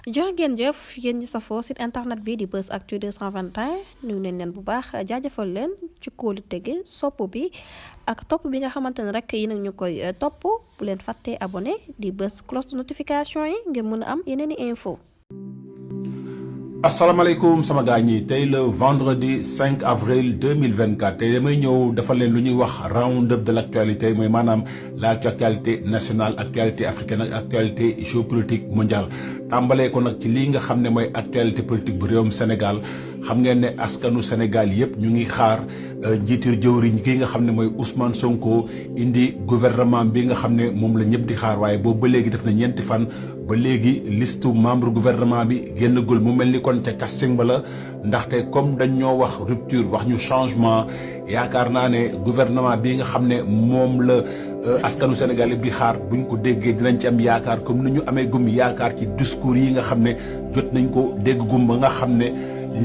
jërë ngeen jëf yéen ñi safoo site internet bi di Buzz Actu 221 nuyu nañ leen bu baax jaajëfal leen ci kóolu tege sopp bi ak topp bi nga xamante ne rek yi nag ñu koy topp bu leen fàttee abonné di bës cloche de notification yi ngir mën a am yeneen i info. asalaamaaleykum sama gaa ñi tey le vendredi 5 avril 2024 tey damay ñëw defal leen lu ñuy wax round up de l' actualité mooy maanaam la actualité nationale actualité africaine ak actualité géopolitique mondiale tàmbalee ko nag ci lii nga xam ne mooy actualité politique bu réewum Sénégal xam ngeen ne askanu Sénégal yëpp ñu ngi xaar njiitu jëwriñ gi nga xam ne mooy Ousmane Sonko indi gouvernement bi nga xam ne moom la ñëpp di xaar waaye boobu ba léegi def na ñeenti fan ba léegi liste membre gouvernement bi génnagul mu mel ni kon ca casting ba la ndaxte comme dañ ñoo wax rupture wax ñu changement yaakaar naa ne gouvernement bi nga xam ne moom la askanu Sénégal yëpp di xaar buñ ko déggee dinañ ci am yaakaar comme ni ñu amee gum yaakaar ci discours yi nga xam ne jot nañ ko dégg gum ba nga xam ne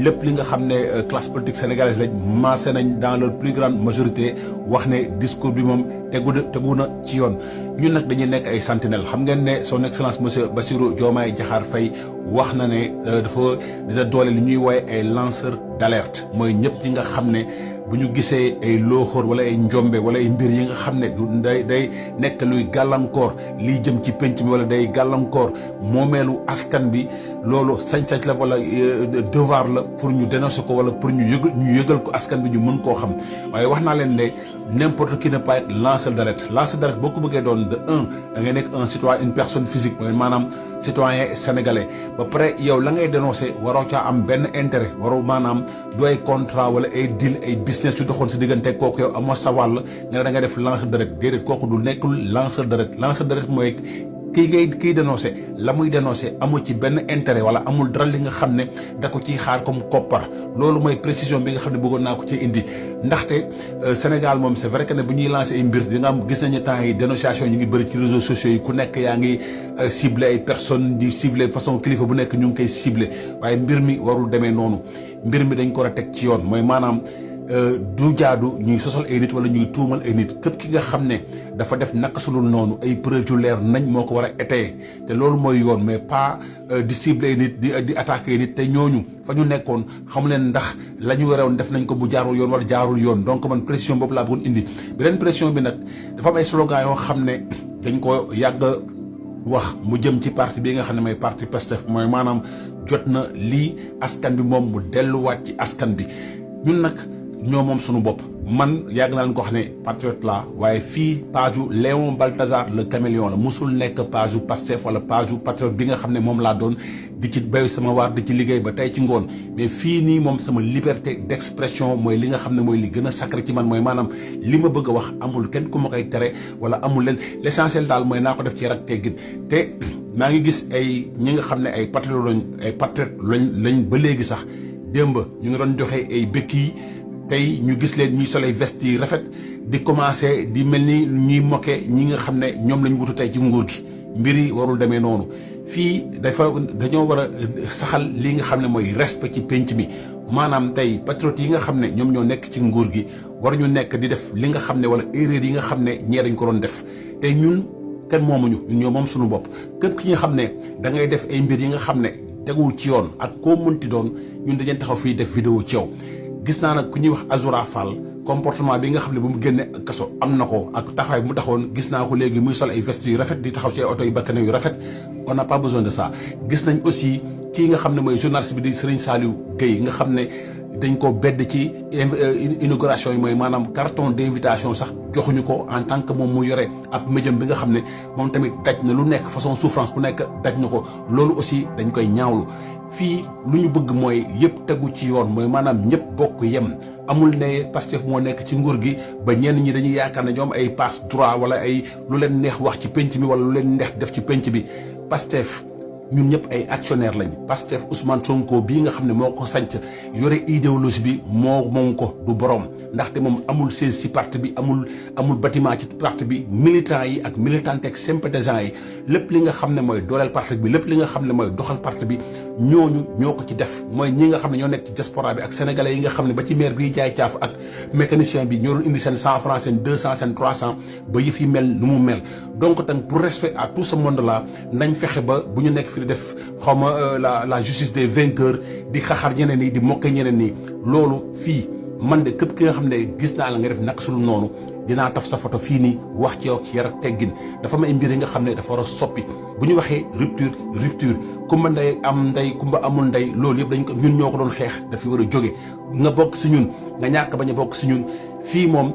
lépp li nga xam ne classe politique sénégalaise lañ maase nañ dans leur plus grande majorité wax ne discours bi moom tegu na ci yoon ñun nag dañuy nekk ay sentinelle xam ngeen ne son excellence monsieur Bassirou Diomaye Diakhar Faye wax na ne dafa dina doole li ñuy wooye ay lanceur d'alerte mooy ñëpp ñi nga xam ne bu ñu gisee ay looxoor wala ay njombe wala ay mbir yi nga xam ne du day nekk luy gàllankoor liy jëm ci penc mi wala day gàllankoor moomeelu askan bi loolu sañ-sañ la wala devoir la pour ñu dénoncer ko wala pour ñu yëgal ko askan bi ñu mën koo xam waaye wax naa leen ne n'importe qui ne peut être lanceur d'alerte boo ko bëggee doon de da ngay nekk un citoyen une personne physique mooy maanaam citoyen sénégalais ba pare yow la ngay dénoncer waroo caa am benn intérêt waroo maanaam du ay contrat wala ay deal ay business yu doxoon si diggante kooku yow amoo sa wàll nga ne da ngay def lanceur d'alerte déedéet kooku du nekkul lanceur d'alerte mooy kiy dénoncé la muy dénoncé amul ci benn intérêt wala amul dara li nga xam ne da ko ciy xaar comme koppar loolu mooy précision bi nga xam ne bëggoon naa ko ci indi ndaxte Sénégal moom c'est vrai que ne bu ñuy lancé ay mbir di nga am gis nañu temps yi dénonciation ñu ngi bëri ci réseaux sociaux yi ku nekk yaa ngi ciblé ay personnes di ciblé façon kilifa bu nekk ñu ngi koy ciblé waaye mbir mi warul demee noonu mbir mi dañ ko war a teg ci yoon mooy maanaam du jaadu ñuy sosal ay nit wala ñuy tuumal ay nit képp ki nga xam ne dafa def naka sulul noonu ay preuve yu leer nañ moo ko war a étayer te loolu mooy yoon mais pas di cibler nit di attaquer nit te ñooñu fa ñu nekkoon xam leen ndax la ñu waroon def nañ ko bu jaarul yoon wala jaarul yoon donc man pression boobu laa bëggoon indi beneen pression bi nag dafa am ay slogan yoo xam ne dañ ko yàgg wax mu jëm ci parti bi nga xam ne mooy parti Pastef mooy maanaam jot na lii askan bi moom mu delluwaat ci askan bi ñun nag ñoo moom suñu bopp man yàgg naa leen ko wax ne patriote la waaye fii page u Léon Balthazar le caméléon la musul nekk page u Pastef wala page u patriote bi nga xam ne moom laa doon di ci béy sama waar di ci liggéey ba tey ci ngoon mais fii nii moom sama liberté d'expression mooy li nga xam ne mooy li gën a sacré ci man mooy maanaam li ma bëgg a wax amul kenn ku ma koy tere wala amul leen l'essentiel daal mooy naa ko def ci rak teggin te maa ngi gis ay ñi nga xam ne ay patriote lañ ba léegi sax démb ñu ngi doon joxe ay béquilles tey ñu gis leen ñuy sol ay veste yi rafet di commencé di mel ni ñuy moqué ñi nga xam ne ñoom lañ wutu tey ci nguur gi mbir yi warul demee noonu fii dañoo war a saxal li nga xam ne mooy respect ci penc mi maanaam tey patriotes yi nga xam ne ñoom ñoo nekk ci nguur gi war ñu nekk di def li nga xam ne wala erreur yi nga xam ne ñee dañ ko doon def te ñun kenn moomuñu ñun ñoo moom suñu bopp képp ki nga xam ne da ngay def ay mbir yi nga xam ne teguwul ci yoon ak koo mënti doon ñun dañeen taxaw fii def vidéo ci yow gis naa nag ku ñuy wax Azoura Fall comportement bi nga xam ne bu mu génne kaso am na ko ak taxawaay bu mu taxawoon gis naa ko léegi muy sol ay veste yu rafet di taxaw ci ay oto yu bakkane yu rafet on n'a pas besoin de ça gis nañ aussi kii nga xam ne mooy journaliste bi di Serigne Saliou Gueye nga xam ne dañ ko bedd ci inauguration yi mooy maanaam carton d'invitation sax joxuñu ko en tant que moom mu yore ab médium bi nga xam ne moom tamit daj na lu nekk façon souffrance bu nekk daj na ko loolu aussi dañ koy ñaawlu fii lu ñu bëgg mooy yëpp tegu ci yoon mooy maanaam ñëpp bokk yem amul ne Pastef moo nekk ci nguur gi ba ñenn ñi dañuy yaakaar ne ñoom ay passe droit wala ay lu leen neex wax ci penc mi wala lu leen neex def ci penc bi Pastef ñun ñëpp ay actionnaire lañ Pastef Ousmane Sonko bii nga xam ne moo ko sanc yore idéologie bi moom ko du borom ndaxte moom amul siège ci parti bi amul bâtiment ci parti bi militants yi ak militantes ak sympathisants yi lépp li nga xam ne mooy dooleel parti bi lépp li nga xam ne mooy doxal parti bi ñooñu ñoo ko ci def mooy ñi nga xam ne ñoo nekk ci diaspora bi ak sénégalais yi nga xam ne ba ci maire bi jaay caaf ak mécanicien bi ñoo doon indi seen 100 francs seen 200 seen 300 ba yëf yi mel nu mu mel donc tam pour respect à tout ce monde là nañ fexe ba bu ñu nekk fi di def xawma la justice des vainqueurs di xaxar ñeneen ñi di mokke ñeneen ñi loolu fii man de képp ki nga xam ne gis naa la nga def naka sulu noonu dinaa taf sa photo fii nii wax ci yow ci yar ak teggin dafa am ay mbir yi nga xam ne dafa war a soppi bu ñu waxee rupture kumba ndey am ndey kumba amul ndey loolu yëpp dañ ko ñun ñoo ko doon xeex dafa war a jóge nga bokk si ñun nga ñàkk bañ a bokk si ñun fii moom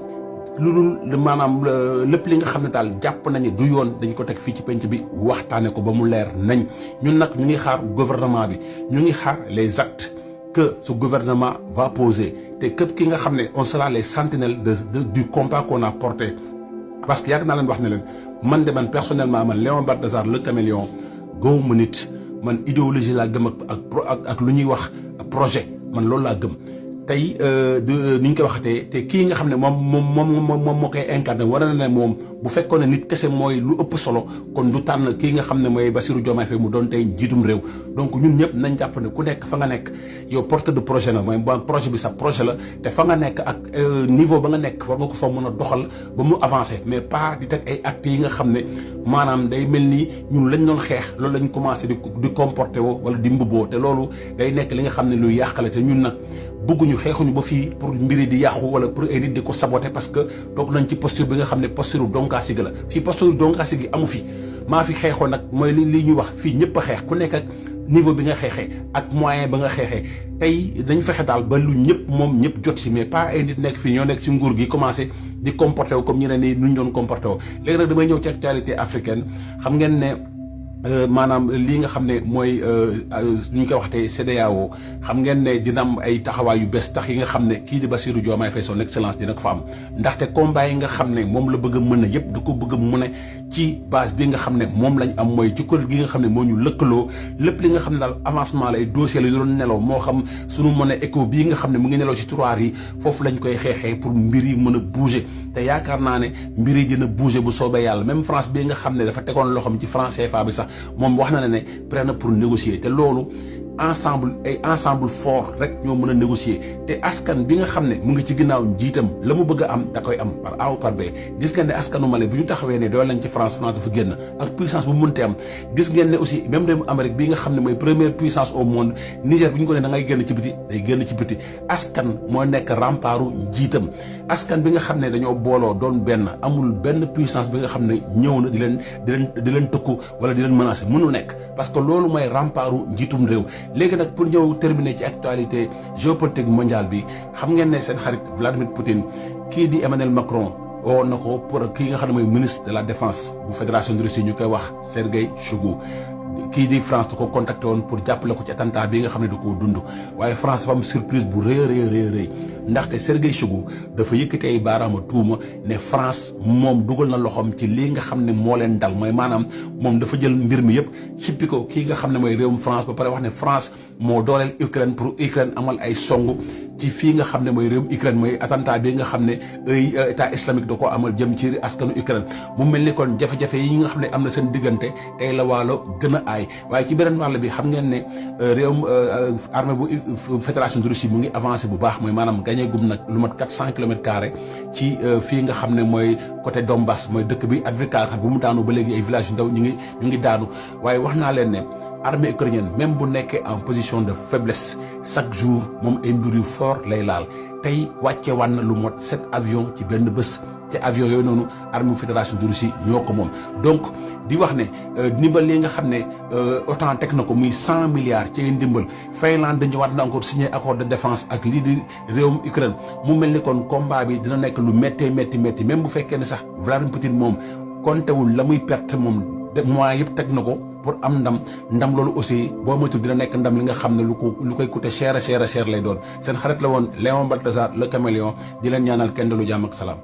lu dul maanaam lépp li nga xam ne daal jàpp nañu du yoon dañ ko teg fii ci penc bi waxtaane ko ba mu leer nañ ñun nag ñu ngi xaar gouvernement bi ñu ngi xaar les actes que ce gouvernement va poser te képp ki nga xam ne on sera les sentinelles du combat qu'on a porté parce que yàgg naa leen wax ne leen man de man personnellement man Léon Balthazar le Caméléon gëwuma nit man idéologie laa gëm ak lu ñuy wax projet man loolu laa gëm tey ni ñu koy waxatee te kii nga xam ne moom moo koy incarné war na ne moom bu fekkoon ne nit kese mooy lu ëpp solo kon du tànn kii nga xam ne mooy Bassirou Diomaye Faye mu doon tey njiitum réew donc ñun ñëpp nañ jàpp ne ku nekk fa nga nekk yow porteur de projet la mooy projet bi sa projet la te fa nga nekk ak niveau ba nga nekk war nga ko fa mën a doxal ba mu avancé mais pas di teg ay actes yi nga xam ne maanaam day mel ni ñun lañ doon xeex loolu lañ commencé di comporté woo wala di mbubboo te loolu day nekk li nga xam ne luy yàqale te ñun nag bëgguñu xeexuñu ba fii pour mbiri di yàqu wala pour ay nit di ko saboter parce que toog nañ ci posture bi nga xam ne posture donkaasi gi la fii posture donkaasi gi amu fi maa fi xeexoon nag mooy li ñuy wax fii ñëpp a xeex ku nekk ak niveau bi nga xeexee ak moyen ba nga xeexee tey dañ fexe daal ba lu ñëpp moom ñëpp jot si mais pas ay nit nekk fii ñoo nekk ci nguur gi commencé di comporté wu comme ñeneen ni ñu doon comporté wu léegi nag damay ñëw ci actualité africaine xam ngeen ne maanaam lii nga xam ne mooy nu ñu koy waxtee CEDEAO xam ngeen ne dina am ay taxawaay yu bees tax yi nga xam ne kii di Bassirou Diomaye Faye son excellence dina ko fa am ndaxte combat yi nga xam ne moom la bëgg a mën a yëpp du ko bëgg a mën a ci base bi nga xam ne moom lañ am mooy ci kuréel gi nga xam ne moo ñu lëkkaloo lépp li nga xam ne daal avancement la ay dossier la yu doon nelaw moo xam sunu monnaie éco bii nga xam ne mu ngi nelaw ci tiroir yi foofu lañ koy xeexee pour mbir yi mën a bouger te yaakaar naa ne mbir yi dina bouger bu soobee yàlla même France bii nga xam ne dafa tegoon loxoom ci franc CFA bi sax moom wax na ne prêt na pour négocier te loolu ensemble fort rek ñoo mën a négocier te askan bi nga xam ne mu ngi ci ginnaaw njiitam la mu bëgg a am da koy am par A ou par B gis ngeen ne askanu Mali bu ñu taxawee ne doole lañ ci France dafa génn ak puissance bu mu mënte am gis ngeen ne aussi même réewu Amérique bi nga xam ne mooy première puissance au monde Niger bu ñu ko ne da ngay génn ci biti day génn ci biti askan moo nekk rempartu njiitam askan bi nga xam ne dañoo booloo doon benn amul benn puissance bi nga xam ne ñëw na di leen tëkku wala di leen menacer mënul nekk parce que loolu mooy rempartu njiitum réew léegi nag pour ñëw terminer ci actualité géopolitique mondiale bi xam ngeen ne seen xarit Vladimir Poutine kii di Emmanuel Macron woon na ko pour kii nga xam ne mooy ministre de la défense bu fédération de Russie ñu koy wax Sergei Shoigu kii di France da ko contacté woon pour jàppale ko ci attentat bi nga xam ne da koo dund waaye France dafa am surprise bu rëy ndaxte Sergei Shoigu dafa yëkkati ay baaraama tuuma ne France moom dugal na loxoom ci lii nga xam ne moo leen dal mooy maanaam moom dafa jël mbir mi yëpp xippi ko kii nga xam ne mooy réewum France ba pare wax ne France moo dooleel Ukraine pour Ukraine amal ay song ci fii nga xam ne mooy réewum Ukraine mooy attentat bi nga xam ne état islamique da koo amal jëm ci askanu Ukraine mu mel ni kon jafe-jafe yi nga xam ne am na seen diggante tey la waalo gën a aay waaye ci beneen wàll bi xam ngeen ne réewum armée bu fédération de Russie mu ngi avancé bu baax mooy maanaam gagné gum nag lu mat 400 kilomètres carrés ci fii nga xam ne mooy côté Donbass mooy dëkk bi Advika bu mu daanu ba léegi ay village yu ndaw ñu ngi daanu waaye wax naa leen ne armée ukrainienne même bu nekkee en position de faiblesse chaque jour moom ay mbir yu fort lay laal tey wàcce wan na lu mot 7 avions ci benn bés te avions yooyu noonu armée fédération de Russie ñoo ko moom donc di wax ne ndimbal li nga xam ne OTAN teg na ko muy 100 milliards ci ndimbal Finlande dañu waat na encore signé accord de défense ak lii di réewum Ukraine mu mel ni kon combat bi dina nekk lu métti même bu fekkee ne sax Vladimir Poutine moom kontewul la muy perte moom moyens yëpp teg na ko pour am ndam loolu aussi boo moytul dina nekk ndam li nga xam ne lu koy coûter cher lay doon seen xarit la woon Léon Balthazar le Caméléon di leen ñaanal kenn lu jàmm ak salaam